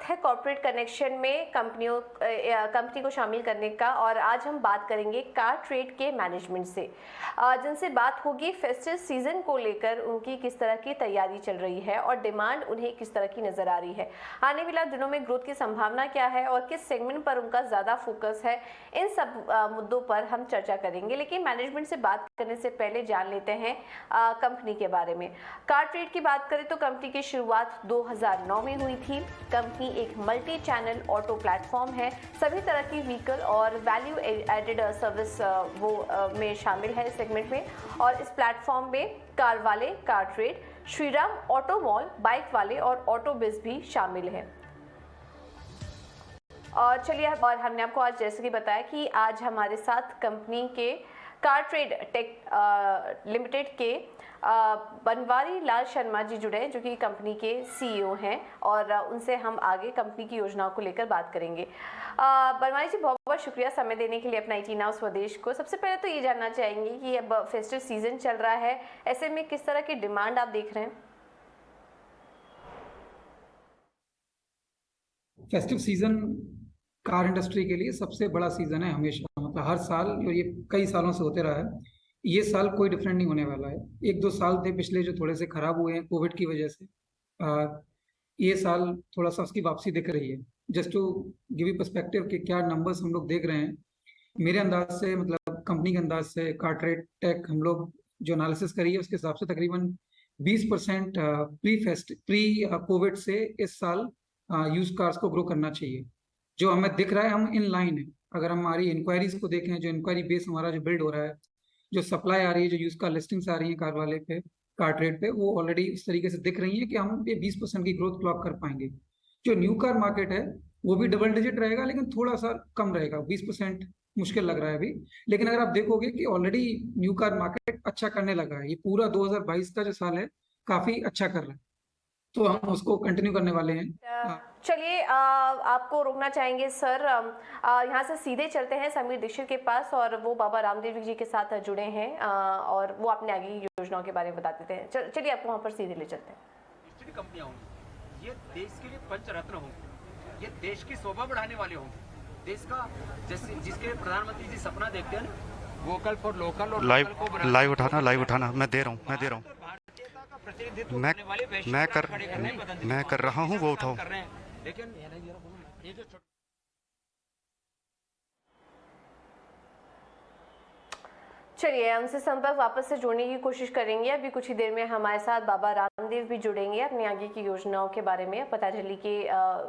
वक्त है corporate connection में कंपनी को शामिल करने का, और आज हम बात करेंगे कार ट्रेड के मैनेजमेंट से, जिनसे बात होगी फेस्टिव सीजन को लेकर उनकी किस तरह की तैयारी चल रही है और डिमांड उन्हें किस तरह की नजर आ रही है, आने वाले दिनों में ग्रोथ की संभावना क्या है और किस सेगमेंट पर उनका ज़्यादा फोकस है। इन सब मुद्दों पर हम चर्चा करेंगे, लेकिन मैनेजमेंट से बात करने से पहले जान लेते हैं कंपनी के बारे में। कार ट्रेड की बात करें तो कंपनी की शुरुआत 2009 में हुई थी। कंपनी एक मल्टी चैनल ऑटो प्लेटफॉर्म है, सभी तरह की व्हीकल और वैल्यू एडेड सर्विस में शामिल है इस सेगमेंट में। और इस प्लेटफॉर्म में कार वाले, car trade, Shriram auto mall, bike वाले और ऑटो बिज भी शामिल है। और चलिए, और हमने आपको आज जैसे कि बताया कि आज हमारे साथ कंपनी के कार ट्रेड टेक लिमिटेड के बनवारी लाल शर्मा जी जुड़े, जो कि कंपनी के सीईओ हैं, और उनसे हम आगे कंपनी की योजनाओं को लेकर बात करेंगे। बनवारी जी, बहुत बहुत शुक्रिया समय देने के लिए अपना 18 नाउ स्वदेश को। सबसे पहले तो ये जानना चाहेंगे कि अब फेस्टिव सीजन चल रहा है, ऐसे में किस तरह की डिमांड आप देख रहे हैं? फेस्टिव सीजन कार इंडस्ट्री के लिए सबसे बड़ा सीजन है हमेशा, मतलब हर साल, और ये कई सालों से होते रहा है। ये साल कोई डिफरेंट नहीं होने वाला है। एक दो साल थे पिछले जो थोड़े से खराब हुए हैं कोविड की वजह से। ये साल थोड़ा सा उसकी वापसी दिख रही है। Just to give you perspective कि क्या नंबर्स हम लोग देख रहे हैं, मेरे अंदाज से, मतलब कंपनी के अंदाज से, कार ट्रेड टेक हम लोग जो एनालिसिस करी है उसके हिसाब से तकरीबन 20% प्री कोविड से इस साल यूज कार्स को ग्रो करना चाहिए। जो हमें दिख रहा है हम इन लाइन है। अगर हम हमारी इंक्वायरीज को देखें, जो इंक्वायरी बेस हमारा जो बिल्ड हो रहा है, जो सप्लाई आ रही है, जो यूज कार लिस्टिंग्स आ रही है कार वाले पे, कार ट्रेड पे, वो ऑलरेडी इस तरीके से दिख रही है कि हम ये 20% की ग्रोथ क्लॉक कर पाएंगे। जो न्यू कार मार्केट है वो भी डबल डिजिट रहेगा, लेकिन थोड़ा सा कम रहेगा। 20% मुश्किल लग रहा है अभी, लेकिन अगर आप देखोगे कि ऑलरेडी न्यू कार मार्केट अच्छा करने लगा है। ये पूरा 2022 का जो साल है काफी अच्छा कर रहा है, तो हम उसको कंटिन्यू करने वाले हैं। चलिए, आपको रोकना चाहेंगे सर। यहाँ से सीधे चलते हैं समीर दीक्षित के पास, और वो बाबा रामदेव जी के साथ जुड़े हैं, और वो अपने आगे की योजनाओं के बारे में बता देते हैं। चलिए, आपको वहाँ पर सीधे ले चलते हैं। कंपनियां होंगी, ये देश के लिए पंचरत्न होंगे, ये देश की शोभा बढ़ाने वाले होंगे। देश का जैसे जिसके प्रधानमंत्री जी सपना देखते हैं ना, वोकल फॉर लोकल, और लाइव उठाना मैं दे रहा हूँ मैं कर रहा हूँ, वो उठाओ। लेकिन ये जो चलिए, हमसे संपर्क वापस से जोड़ने की कोशिश करेंगे। अभी कुछ ही देर में हमारे साथ बाबा रामदेव भी जुड़ेंगे अपनी आगे की योजनाओं के बारे में, पतंजलि के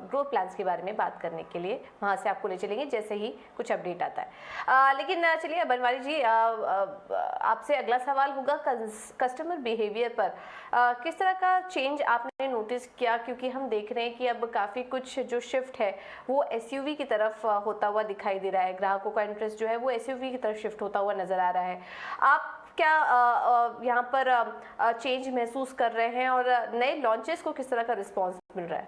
ग्रोथ प्लान्स के बारे में बात करने के लिए। वहां से आपको ले चलेंगे जैसे ही कुछ अपडेट आता है। लेकिन चलिए बनवारी जी, आपसे अगला सवाल होगा कस्टमर बिहेवियर पर। किस तरह का चेंज आपने नोटिस किया, क्योंकि हम देख रहे हैं कि अब काफ़ी कुछ जो शिफ्ट है वो एसयूवी की तरफ होता हुआ दिखाई दे रहा है। ग्राहकों का इंटरेस्ट जो है वो एसयूवी की तरफ शिफ्ट होता हुआ नजर आ रहा है। आप क्या यहाँ पर चेंज महसूस कर रहे हैं, और नए लॉन्चेस को किस तरह का रिस्पांस मिल रहा है?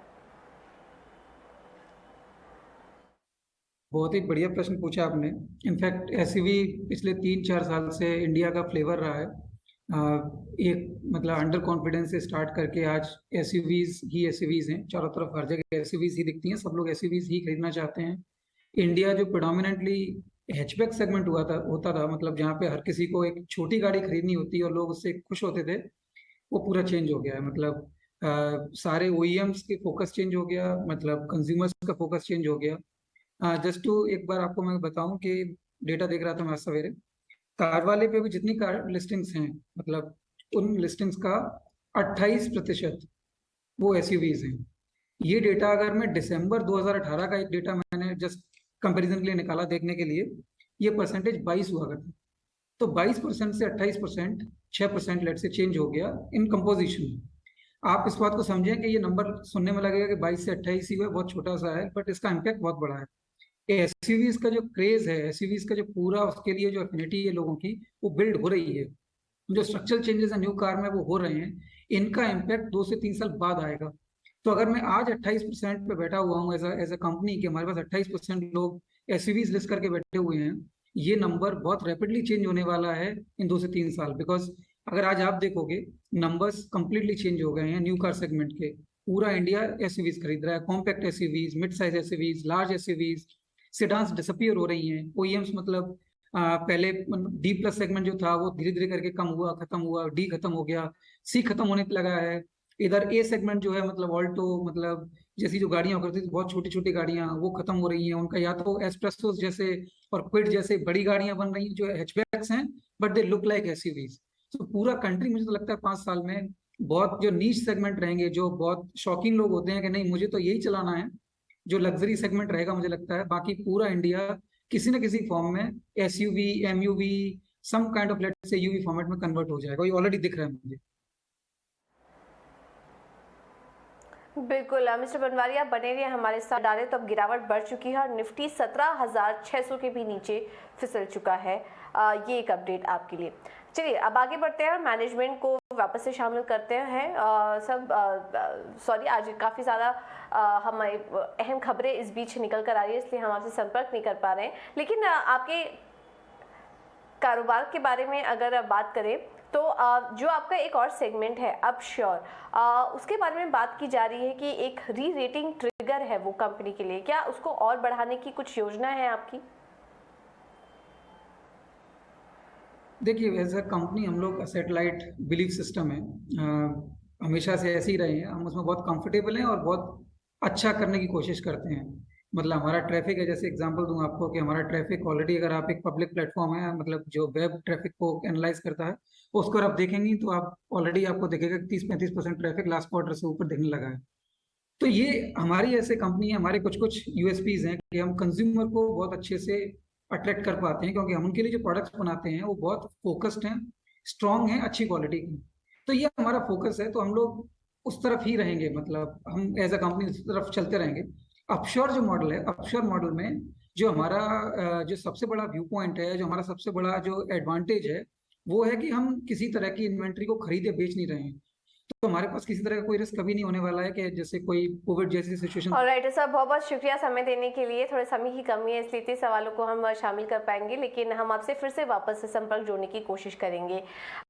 बहुत ही बढ़िया प्रश्न पूछा आपने। इनफैक्ट एसयूवी पिछले 3-4 साल से इंडिया का फ्लेवर रहा है। एक मतलब अंडर कॉन्फिडेंस से स्टार्ट करके आज एसयूवीज ही एसयूवीज हैं। चारों तरफ हर जगह एसयूवीज ही दिखती हैं, सब लोग एसयूवीज ही खरीदना चाहते हैं। इंडिया जो प्रेडोमिनेंटली हैचबैक सेगमेंट होता था, मतलब जहाँ पे हर किसी को एक छोटी गाड़ी खरीदनी होती और लोग उससे खुश होते थे, वो पूरा चेंज हो गया है। मतलब सारे ओईएम्स के फोकस चेंज हो गया, मतलब कंज्यूमर्स का फोकस चेंज हो गया। जस्ट टू एक बार आपको मैं बताऊं कि डेटा देख रहा था मैं आज सवेरे, कार वाले पे भी जितनी कार लिस्टिंग्स हैं, मतलब उन लिस्टिंग्स का 28% वो एसयूवीज हैं। ये डेटा अगर मैं दिसंबर 2018 का एक डेटा मैंने जस्ट कंपैरिजन के लिए निकाला देखने के लिए, ये परसेंटेज 22 हुआ करता। तो 22% से 28%, 6% लेट से चेंज हो गया इन कंपोजिशन। आप इस बात को समझें कि ये नंबर सुनने में लगेगा कि 22 से 28 ही हुआ, बहुत छोटा सा है, बट इसका इम्पैक्ट बहुत बड़ा है। एसयूवीज का जो क्रेज है, एसयूवीज का जो पूरा उसके लिए जो एफिनिटी है लोगों की, वो बिल्ड हो रही है। जो स्ट्रक्चरल चेंजेस है न्यू कार में वो हो रहे हैं, इनका इम्पैक्ट 2 से 3 साल बाद आएगा। तो अगर मैं आज 28% पे बैठा हुआ हूँ एज अ कंपनी कि हमारे पास 28% लोग एसयूवीज लिस्ट करके बैठे हुए हैं, ये नंबर बहुत रैपिडली चेंज होने वाला है इन 2 से 3 साल। बिकॉज अगर आज आप देखोगे नंबर्स कंप्लीटली चेंज हो गए हैं न्यू कार सेगमेंट के। पूरा इंडिया एसयूवीज खरीद रहा है, compact SUVs, mid size SUVs, large SUVs. Sedans disappear हो रही हैं, ओईएम्स मतलब पहले डी प्लस सेगमेंट जो था वो धीरे धीरे करके कम हुआ, खत्म हुआ, डी खत्म हो गया, सी खत्म होने पे लगा है। इधर ए सेगमेंट जो है मतलब ऑल्टो, मतलब जैसी जो गाड़ियां करती थी बहुत छोटी छोटी गाड़ियां, वो खत्म हो रही हैं। उनका या तो एस्प्रेसोस जैसे और क्विड जैसे बड़ी गाड़ियां बन रही हैं जो हैचबैक्स हैं, but they look like SUVs. तो पूरा कंट्री मुझे तो लगता है 5 साल में बहुत जो नीच सेगमेंट रहेंगे, जो बहुत शौकीन लोग होते हैं कि नहीं मुझे तो यही चलाना है, जो लग्जरी सेगमेंट रहेगा मुझे लगता है, बाकी पूरा इंडिया किसी न किसी फॉर्म में SUV, MUV, some kind of let's say UV format में कन्वर्ट हो जाएगा। ये ऑलरेडी दिख रहा है मुझे। बिल्कुल मिस्टर बनवारी, आप बने रहिए हमारे साथ। डालें तो अब गिरावट बढ़ चुकी है और निफ्टी 17,600 के भी नीचे फिसल चुका है। ये एक अपडेट आपके लिए। चलिए अब आगे बढ़ते हैं, मैनेजमेंट को वापस से शामिल करते हैं। आज काफ़ी ज़्यादा हमारी अहम खबरें इस बीच निकल कर आ रही है, इसलिए हम आपसे संपर्क नहीं कर पा रहे हैं। लेकिन आपके कारोबार के बारे में अगर बात करें तो जो आपका एक और सेगमेंट है अपश्योर, उसके बारे में बात की जा रही है कि एक री रेटिंग ट्रिगर है वो कंपनी के लिए। क्या उसको और बढ़ाने की कुछ योजना है आपकी? देखिए एज अ कंपनी हम लोग सैटेलाइट बिलीफ सिस्टम है, हमेशा से ऐसे ही रहे हैं। हम उसमें बहुत कंफर्टेबल हैं और बहुत अच्छा करने की कोशिश करते हैं। मतलब हमारा ट्रैफिक है, जैसे एग्जांपल दूं आपको कि हमारा ट्रैफिक ऑलरेडी, अगर आप एक पब्लिक प्लेटफॉर्म है मतलब जो वेब ट्रैफिक को एनालाइज करता है, उसको अगर आप देखेंगे तो आप ऑलरेडी आपको दिखेगा कि 30-35% ट्रैफिक लास्ट क्वार्टर से ऊपर दिखने लगा है। तो ये हमारी ऐसे कंपनी है, हमारे कुछ कुछ यूएसपीज हैं कि हम कंज्यूमर को बहुत अच्छे से अट्रैक्ट कर पाते हैं, क्योंकि हम उनके लिए जो प्रोडक्ट्स बनाते हैं वो बहुत फोकस्ड हैं, स्ट्रांग हैं, अच्छी क्वालिटी की। तो ये हमारा फोकस है, तो हम लोग उस तरफ ही रहेंगे, मतलब हम एज अ कंपनी उस तरफ चलते रहेंगे। अपश्योर जो मॉडल है, अपश्योर मॉडल में जो हमारा जो सबसे बड़ा व्यू पॉइंट है, जो हमारा सबसे बड़ा जो एडवांटेज है, वो है कि हम किसी तरह की इन्वेंट्री को खरीदे बेच नहीं रहे हैं। तो हमारे पास किसी तरह का कोई रिस्क कभी नहीं होने वाला है कि जैसे कोई कोविड जैसी सिचुएशन। ऑलराइट सर, बहुत बहुत शुक्रिया समय देने के लिए। थोड़े समय की कमी है इसलिए इतने सवालों को हम शामिल कर पाएंगे, लेकिन हम आपसे फिर से वापस से संपर्क जोड़ने की कोशिश करेंगे।